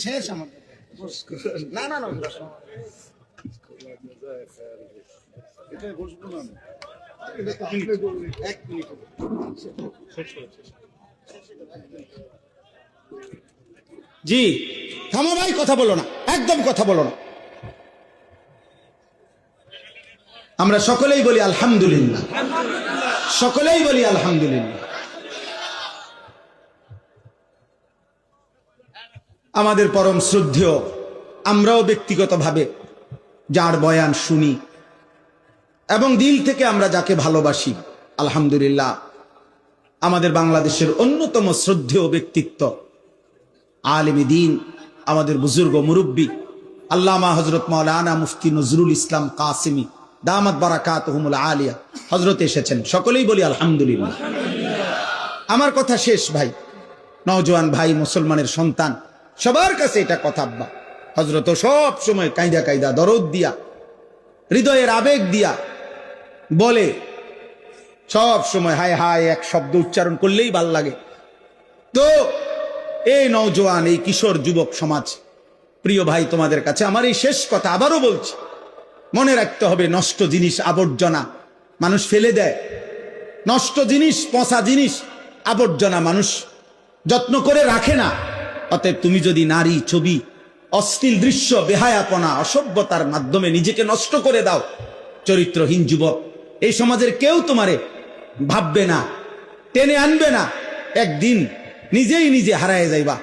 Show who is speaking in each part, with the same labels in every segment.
Speaker 1: শেষ আমার না না না জি থামো ভাই, কথা বলো না, একদম কথা বলো না। আমরা সকলেই বলি আলহামদুলিল্লাহ, সকলেই বলি আলহামদুলিল্লাহ। আমাদের পরম শ্রদ্ধেয়, আমরাও ব্যক্তিগতভাবে যার বয়ান শুনি এবং দিল থেকে আমরা যাকে ভালোবাসি, আলহামদুলিল্লাহ আমাদের বাংলাদেশের অন্যতম শ্রদ্ধেয় ব্যক্তিত্ব আলেমে দ্বীন, আমাদের বুজুর্গ মুরব্বী আল্লামা হযরত মাওলানা মুফতি নজরুল ইসলাম কাসেমী দামাত বারাকাতুহুমুল আলিয়া হযরত এসেছেন। সকলেই বলি আলহামদুলিল্লাহ। আমার কথা শেষ ভাই, নওজোয়ান ভাই, মুসলমানের সন্তান, সবার কাছে এটা কথা। আব্বা হযরত সব সময় কাইদা কাইদা দরদ দিয়া, হৃদয়ের আবেগ দিয়া বলে, সব সময় হায় হায় এক শব্দ উচ্চারণ করলেই ভাল লাগে। তো এই নওজোয়ান, এই কিশোর যুবক সমাজ, প্রিয় ভাই, তোমাদের কাছে আমার এই শেষ কথা আবারও বলছি, মনে রাখতে হবে নষ্ট জিনিস, আবর্জনা মানুষ ফেলে দেয়। নষ্ট জিনিস, পচা জিনিস, আবর্জনা মানুষ যত্ন করে রাখে না। অতএব তুমি যদি নারী, ছবি, অশ্লীল দৃশ্য, বেহায়াপনা, অসভ্যতার মাধ্যমে নিজেকে নষ্ট করে দাও, চরিত্রহীন যুবক, এই সমাজের কেউ তোমারে ভাববে না, টেনে আনবে না। একদিন নিজেই নিজে হারায় যাইবা,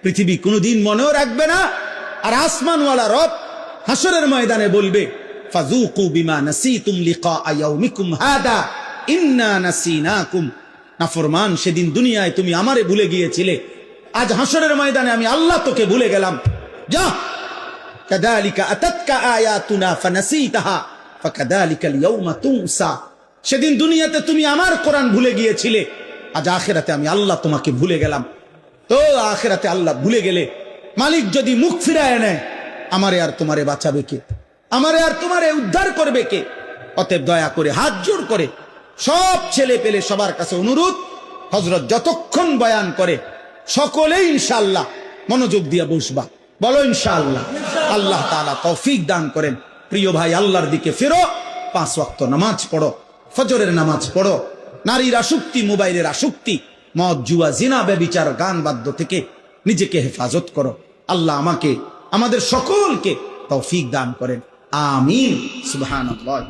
Speaker 1: পৃথিবী কোনোদিন মনেও রাখবে না। আর আসমানওয়ালা রব হাসরের ময়দানে বলবে, ফাযুকু বিমা নাসিতুম লিকা ইয়াউমিকুম হাদা ইন্না নাসিনাকুম। নাফরমান, সেদিন দুনিয়ায় তুমি আমারে ভুলে গিয়েছিলে, আজ হাসরের ময়দানে আমি আল্লাহ তোকে ভুলে গেলাম। যা, কাযালিকা আতাতকা আয়াতুনা ফানাসিতাহা ফাকাযালিকাল ইয়াউমা তুনসা। সেদিন দুনিয়াতে তুমি আমার কোরআন ভুলে গিয়েছিলে, আজ আখিরাতে আমি আল্লাহ তোমাকে ভুলে গেলাম। তো আখিরাতে আল্লাহ ভুলে গেলে মালিক যদি মুখ ফিরায় নেয়, আমারে আর তোমারে বাঁচাবে কে? আমারে আর তোমারে উদ্ধার করবে কে? অতএব দয়া করে হাত জোড় করে সব ছেলে পেলে সবার কাছে অনুরোধ, হযরত যতক্ষণ বয়ান করে সকলেই ইনশাআল্লাহ মনোযোগ দিয়ে বসবা। বলো ইনশাআল্লাহ। আল্লাহ তাআলা তৌফিক দান করেন। প্রিয় ভাই, আল্লাহর দিকে ফেরো, 5 ওয়াক্ত নামাজ পড়ো, ফজরের নামাজ পড়ো, নারীর আসক্তি, মোবাইলের আসক্তি, মদ, জুয়া, জিনা, ব্যভিচার, গান বাদ্য থেকে নিজেকে হেফাজত করো। আল্লাহ আমাকে, আমাদের সকলকে তৌফিক দান করেন। আমিন। সুবহানাল্লাহ।